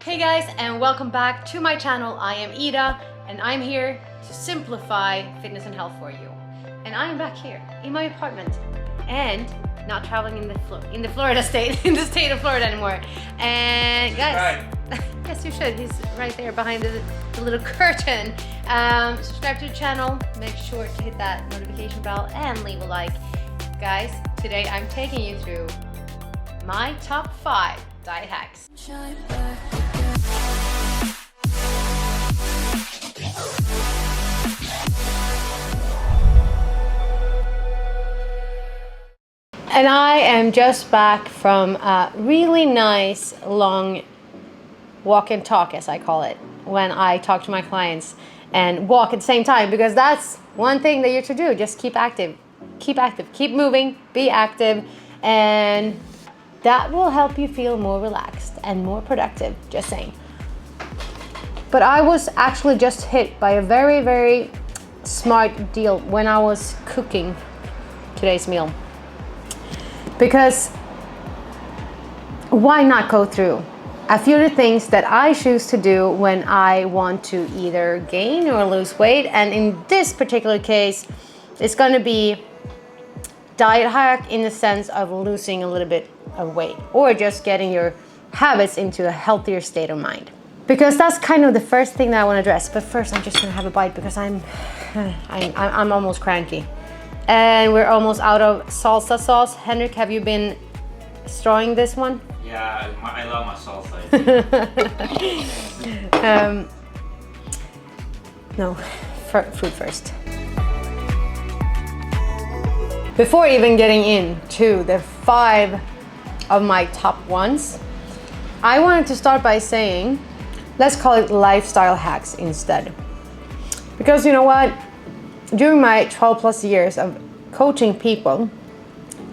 Hey guys, and welcome back to my channel. I am Ida and I'm here to simplify fitness and health for you. And I am back here in my apartment and not traveling in the Florida state, in the state of Florida anymore. And guys, right. Yes you should, he's right there behind the little curtain. Subscribe to the channel, make sure to hit that notification bell and leave a like. Guys, today I'm taking you through my top 5 diet hacks. And I am just back from a really nice long walk and talk, as I call it, when I talk to my clients and walk at the same time, because that's one thing that you should do. Just keep active, keep moving, be active, and that will help you feel more relaxed and more productive, just saying. But I was actually just hit by a very, very smart deal when I was cooking today's meal. Because why not go through a few of the things that I choose to do when I want to either gain or lose weight. And in this particular case, it's going to be diet hack in the sense of losing a little bit of weight or just getting your habits into a healthier state of mind. Because that's kind of the first thing that I want to address. But first, I'm just going to have a bite because I'm almost cranky. And we're almost out of salsa sauce. Henrik, have you been strawing this one? Yeah, I love my salsa. No, food first. Before even getting into the 5 of my top ones, I wanted to start by saying, let's call it lifestyle hacks instead. Because you know what? During my 12 plus years of coaching people,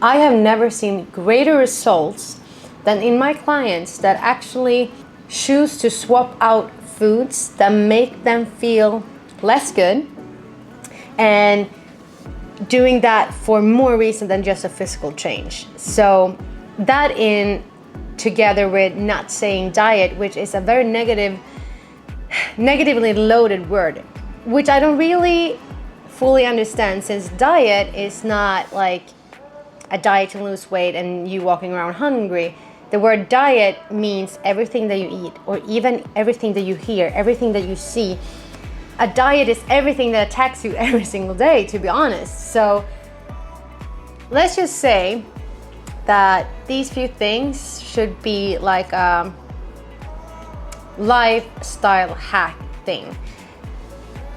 I have never seen greater results than in my clients that actually choose to swap out foods that make them feel less good, and doing that for more reason than just a physical change. So that in together with not saying diet, which is a very negatively loaded word, which I don't really fully understand, since diet is not like a diet to lose weight and you walking around hungry. The word diet means everything that you eat, or even everything that you hear, everything that you see. A diet is everything that attacks you every single day, to be honest. So let's just say that these few things should be like a lifestyle hack thing.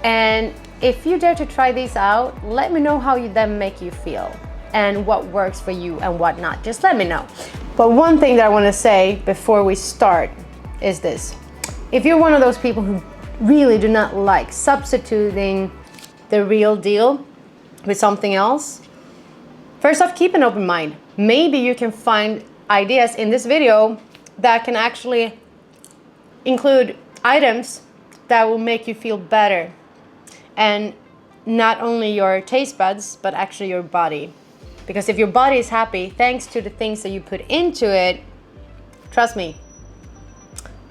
And if you dare to try these out, let me know how them make you feel and what works for you and what not. Just let me know. But one thing that I want to say before we start is this. If you're one of those people who really do not like substituting the real deal with something else, first off, keep an open mind. Maybe you can find ideas in this video that can actually include items that will make you feel better. And not only your taste buds, but actually your body. Because if your body is happy, thanks to the things that you put into it, trust me,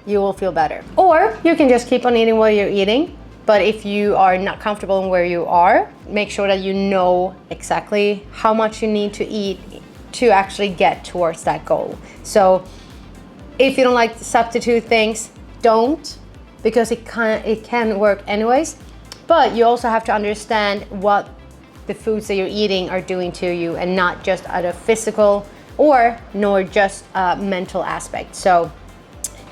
you will feel better. Or you can just keep on eating what you're eating. But if you are not comfortable in where you are, make sure that you know exactly how much you need to eat to actually get towards that goal. So if you don't like to substitute things, don't, because it can work anyways. But you also have to understand what the foods that you're eating are doing to you, and not just at a physical nor just a mental aspect. So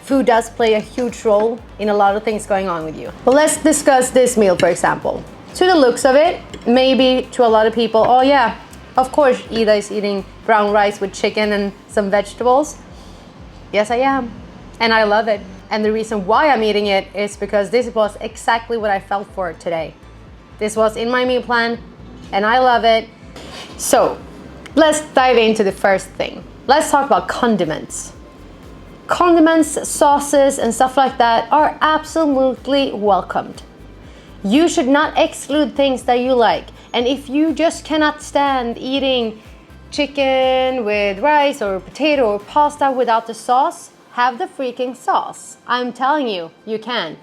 food does play a huge role in a lot of things going on with you. But let's discuss this meal, for example. To the looks of it, maybe to a lot of people, oh yeah, of course Ida is eating brown rice with chicken and some vegetables. Yes, I am. And I love it. And the reason why I'm eating it is because this was exactly what I felt for today. This was in my meal plan and I love it. So let's dive into the first thing. Let's talk about condiments. Condiments, sauces, and stuff like that are absolutely welcomed. You should not exclude things that you like. And if you just cannot stand eating chicken with rice or potato or pasta without the sauce, have the freaking sauce. I'm telling you, you can.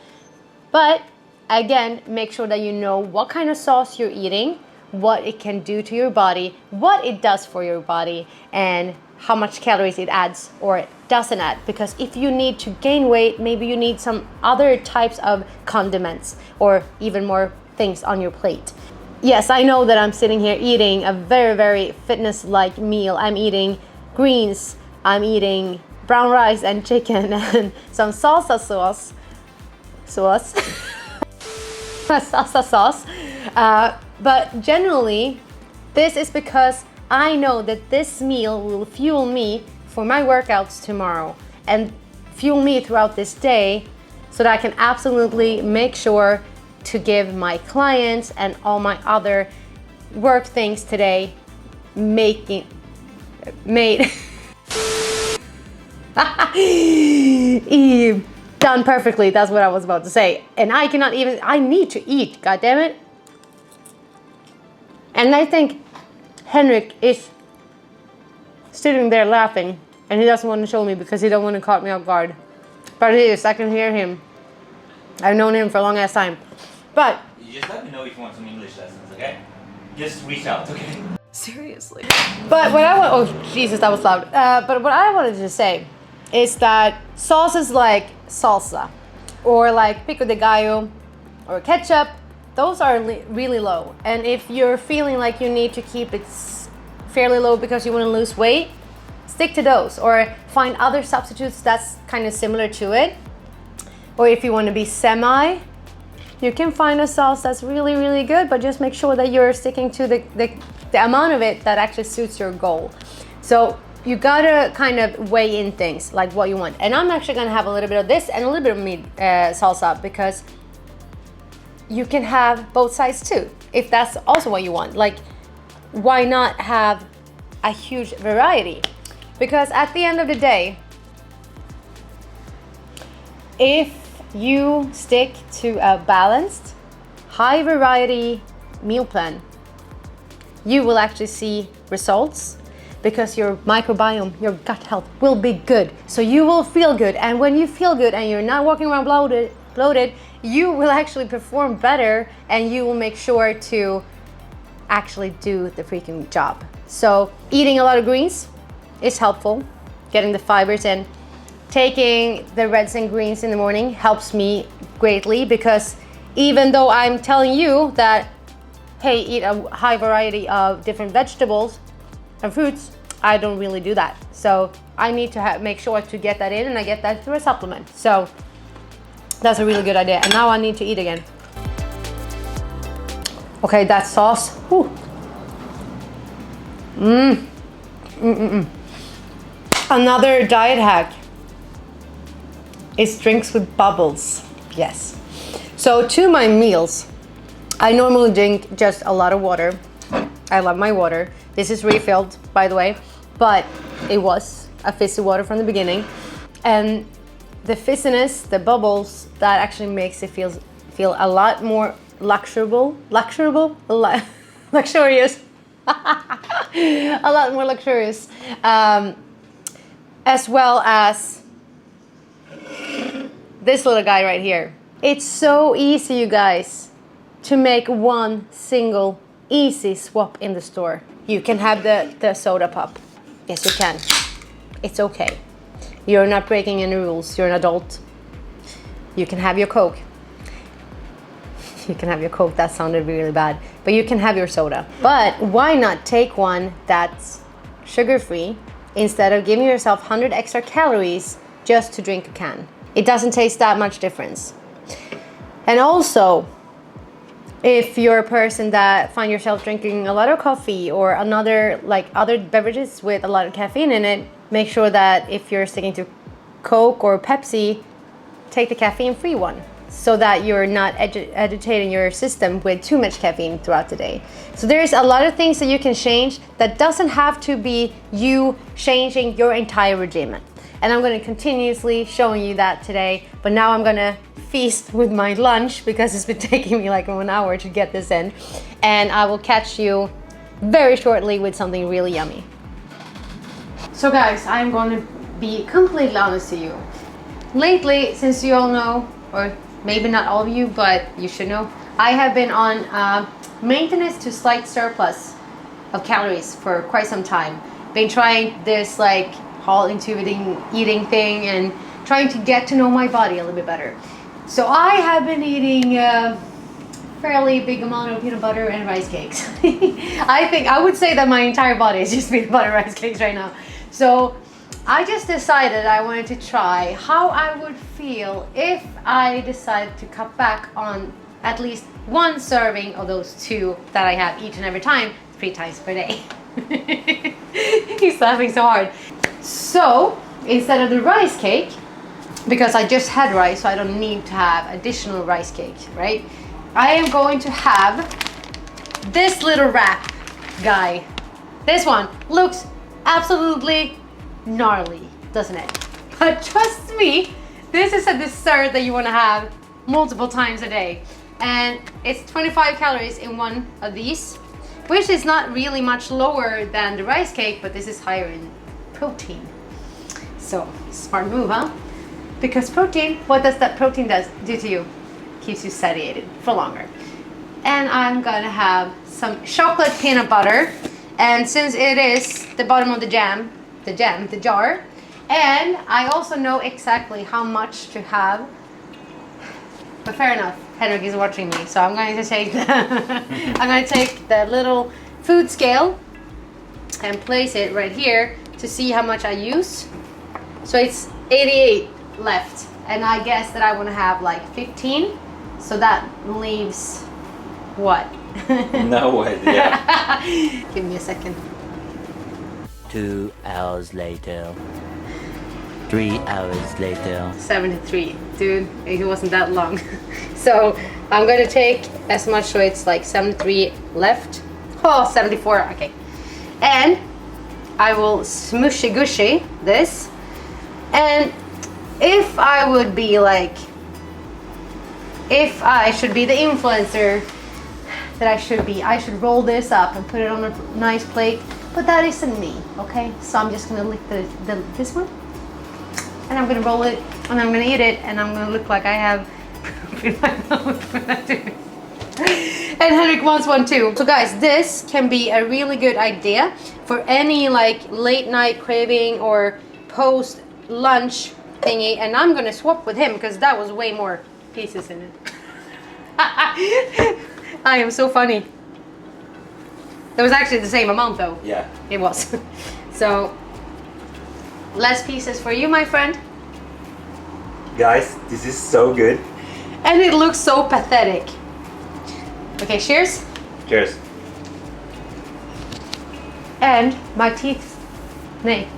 But again, make sure that you know what kind of sauce you're eating, what it can do to your body, what it does for your body, and how much calories it adds or it doesn't add. Because if you need to gain weight, maybe you need some other types of condiments or even more things on your plate. Yes, I know that I'm sitting here eating a very, very fitness-like meal. I'm eating greens, I'm eating brown rice and chicken and some salsa sauce. Salsa sauce. But generally, this is because I know that this meal will fuel me for my workouts tomorrow and fuel me throughout this day so that I can absolutely make sure to give my clients and all my other work things today made done perfectly. That's what I was about to say. And I need to eat, god damn it. And I think Henrik is sitting there laughing and he doesn't want to show me because he don't want to caught me off guard. But he is, I can hear him. I've known him for a long ass time. But You just let me know if you want some English lessons, okay? Just reach out, okay? Seriously. But what I want, oh Jesus, that was loud. But what I wanted to say is that sauces like salsa or like pico de gallo or ketchup, those are really low. And if you're feeling like you need to keep it fairly low because you want to lose weight, stick to those or find other substitutes that's kind of similar to it. Or if you want to be semi, you can find a sauce that's really, really good, but just make sure that you're sticking to the amount of it that actually suits your goal. So you gotta kind of weigh in things like what you want. And I'm actually gonna have a little bit of this and a little bit of meat salsa because you can have both sides too, if that's also what you want. Like, why not have a huge variety? Because at the end of the day, if you stick to a balanced, high variety meal plan, you will actually see results because your microbiome, your gut health will be good. So you will feel good. And when you feel good and you're not walking around bloated, you will actually perform better and you will make sure to actually do the freaking job. So eating a lot of greens is helpful, getting the fibers in. Taking the reds and greens in the morning helps me greatly because even though I'm telling you that, hey, eat a high variety of different vegetables and fruits, I don't really do that. So I need to make sure to get that in, and I get that through a supplement. So that's a really good idea. And now I need to eat again. Okay, that sauce. Whew. Another diet hack is drinks with bubbles. Yes. So to my meals, I normally drink just a lot of water. I love my water. This is refilled, by the way, but it was a fizzy water from the beginning. And the fizziness, the bubbles, that actually makes it feel a lot more luxurious. A lot more luxurious. As well as this little guy right here. It's so easy, you guys, to make one single easy swap in the store. You can have the soda pop. Yes, you can. It's okay. You're not breaking any rules. You're an adult. You can have your Coke. You can have your Coke. That sounded really bad. But you can have your soda. But why not take one that's sugar-free instead of giving yourself 100 extra calories just to drink a can? It doesn't taste that much difference. And also, if you're a person that find yourself drinking a lot of coffee or other beverages with a lot of caffeine in it, make sure that if you're sticking to Coke or Pepsi, take the caffeine-free one so that you're not agitating your system with too much caffeine throughout the day. So there's a lot of things that you can change that doesn't have to be you changing your entire regime. And I'm going to continuously showing you that today. But now I'm going to feast with my lunch because it's been taking me like 1 hour to get this in. And I will catch you very shortly with something really yummy. So guys, I'm going to be completely honest to you. Lately, since you all know, or maybe not all of you, but you should know, I have been on maintenance to slight surplus of calories for quite some time. Been trying this like whole intuitive eating thing and trying to get to know my body a little bit better. So I have been eating a fairly big amount of peanut butter and rice cakes. I would say that my entire body is just peanut butter and rice cakes right now. So I just decided I wanted to try how I would feel if I decided to cut back on at least one serving of those two that I have each and every time, 3 times per day. He's laughing so hard. So instead of the rice cake, because I just had rice, so I don't need to have additional rice cake, right? I am going to have this little wrap guy. This one looks absolutely gnarly, doesn't it? But trust me, this is a dessert that you want to have multiple times a day. And it's 25 calories in one of these, which is not really much lower than the rice cake, but this is higher in protein. So, smart move, huh? Because protein, what does that protein do to you? Keeps you satiated for longer. And I'm gonna have some chocolate peanut butter. And since it is the bottom of the jar, and I also know exactly how much to have. But fair enough, Henrik is watching me, so I'm going to take the little food scale and place it right here to see how much I use. So it's 88 left, and I guess that I want to have like 15, so that leaves what? No idea. Give me a second. 2 hours later. 3 hours later. 73, dude, it wasn't that long. So I'm going to take as much, so it's like 73 left. Oh, 74, okay. And I will smushy gushy this. And if I would be like, if I should be the influencer that I should be, I should roll this up and put it on a nice plate, but that isn't me, okay? So I'm just gonna lick this one, and I'm gonna roll it, and I'm gonna eat it, and I'm gonna look like I have in my mouth when I do it. And Henrik wants one too. So guys, this can be a really good idea for any like late night craving or post lunch thingy, and I'm gonna swap with him because that was way more pieces in it. I am so funny. That was actually the same amount though. Yeah. It was. So, less pieces for you, my friend. Guys, this is so good. And it looks so pathetic. Okay, cheers. Cheers. And my teeth, nay,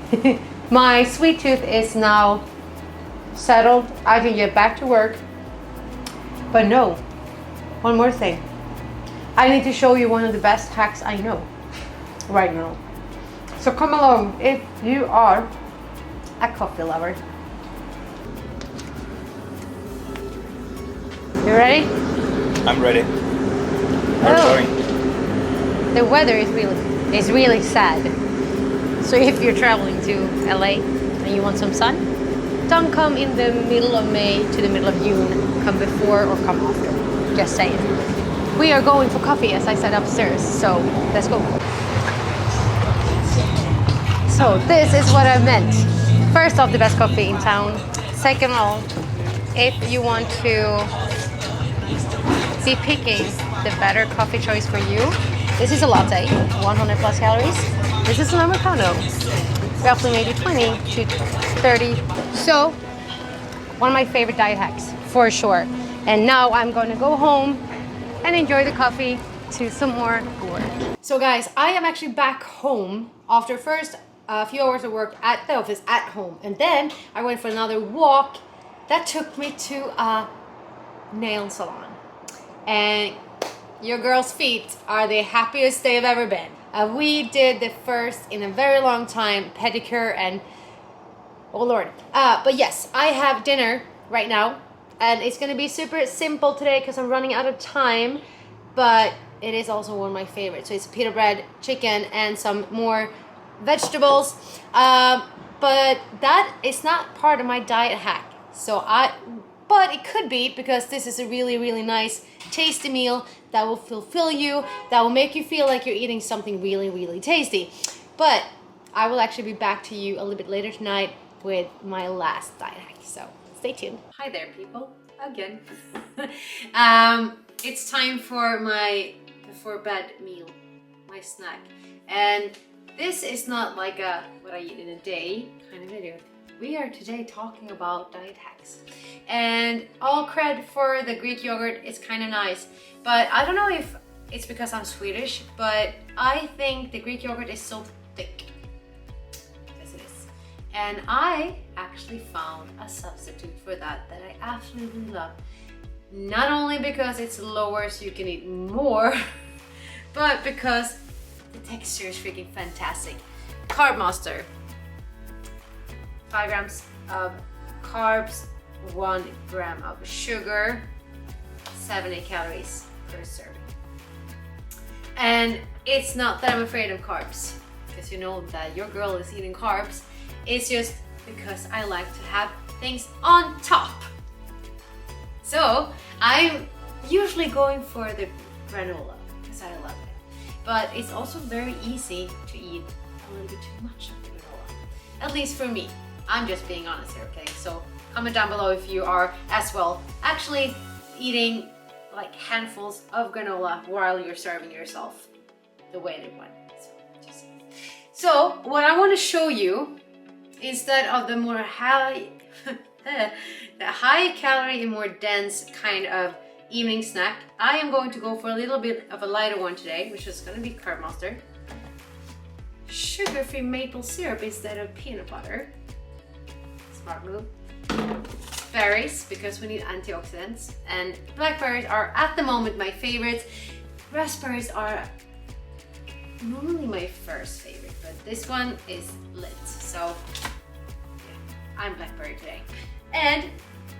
my sweet tooth is now settled. I can get back to work. But no, one more thing. I need to show you one of the best hacks I know right now. So come along if you are a coffee lover. You ready? I'm ready. The weather is really sad. So if you're traveling to LA and you want some sun, don't come in the middle of May to the middle of June. Come before or come after. Just saying. We are going for coffee, as I said upstairs, so let's go. So this is what I meant. First off, the best coffee in town. Second of all, if you want to be picking the better coffee choice for you, this is a latte, 100 plus calories. This is an Americano, roughly maybe 20 to 30. So, one of my favorite diet hacks, for sure. And now I'm going to go home and enjoy the coffee to some more work. So guys, I am actually back home after first a few hours of work at the office at home, and then I went for another walk that took me to a nail salon. And your girl's feet are the happiest they've ever been. We did the first in a very long time pedicure, and oh lord. But yes, I have dinner right now. And it's gonna be super simple today because I'm running out of time, but it is also one of my favorites. So it's pita bread, chicken, and some more vegetables. But that is not part of my diet hack. But it could be, because this is a really, really nice, tasty meal that will fulfill you, that will make you feel like you're eating something really, really tasty. But I will actually be back to you a little bit later tonight with my last diet hack, so stay tuned. Hi there, people, again. It's time for my before bed meal, my snack. And this is not like a what I eat in a day kind of video. We are today talking about diet hacks. And all cred for the Greek yogurt, it's kind of nice. But I don't know if it's because I'm Swedish, but I think the Greek yogurt is so thick. Yes, it is. And I actually found a substitute for that I absolutely love. Not only because it's lower so you can eat more, but because the texture is freaking fantastic. Carb Master. 5 grams of carbs, 1 gram of sugar, 70 calories per serving. And it's not that I'm afraid of carbs, because you know that your girl is eating carbs. It's just because I like to have things on top. So I'm usually going for the granola because I love it. But it's also very easy to eat a little bit too much of the granola. At least for me. I'm just being honest here, okay? So comment down below if you are as well actually eating like handfuls of granola while you're serving yourself the way they want. So what I want to show you, instead of the more high calorie and more dense kind of evening snack, I am going to go for a little bit of a lighter one today, which is going to be Carb Master. Sugar-free maple syrup instead of peanut butter. Smart move. Berries, because we need antioxidants, and blackberries are at the moment my favorites. Raspberries are normally my first favorite, but this one is lit, so yeah, I'm blackberry today. And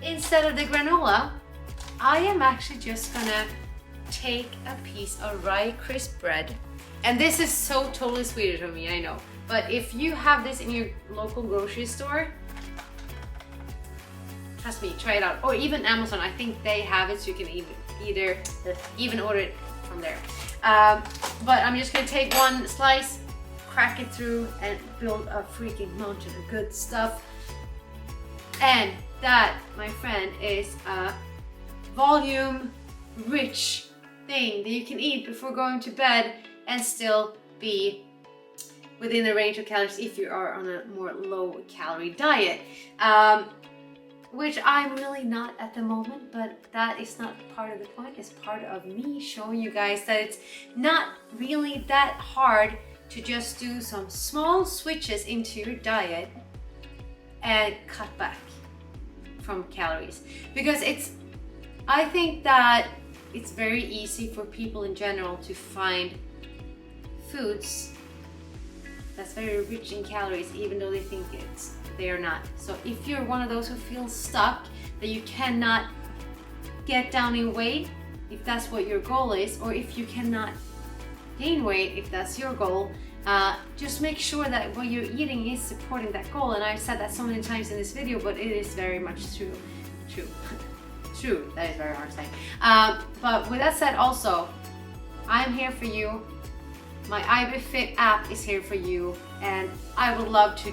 instead of the granola, I am actually just gonna take a piece of rye crisp bread, and this is so totally Swedish of me, I know, but if you have this in your local grocery store, trust me, try it out. Or even Amazon, I think they have it, so you can even order it from there. But I'm just gonna take one slice, crack it through, and build a freaking mountain of good stuff. And that, my friend, is a volume-rich thing that you can eat before going to bed and still be within the range of calories if you are on a more low-calorie diet. Which I'm really not at the moment, but that is not part of the point. It's part of me showing you guys that it's not really that hard to just do some small switches into your diet and cut back from calories. Because I think that it's very easy for people in general to find foods that's very rich in calories, even though they think they are not. So if you're one of those who feels stuck, that you cannot get down in weight, if that's what your goal is, or if you cannot gain weight, if that's your goal, just make sure that what you're eating is supporting that goal. And I've said that so many times in this video, but it is very much true. True, that is very hard to say. But with that said, also, I'm here for you. My IB.Fit app is here for you, and I would love to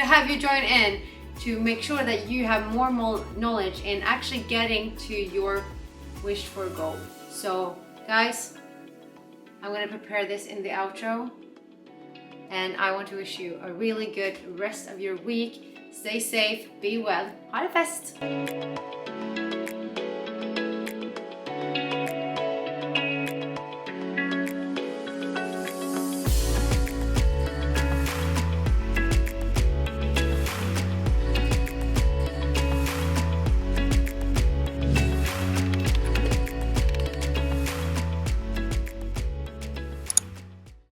have you join in to make sure that you have more knowledge in actually getting to your wished for goal. So guys, I'm gonna prepare this in the outro, and I want to wish you a really good rest of your week. Stay safe, be well, ha det fest!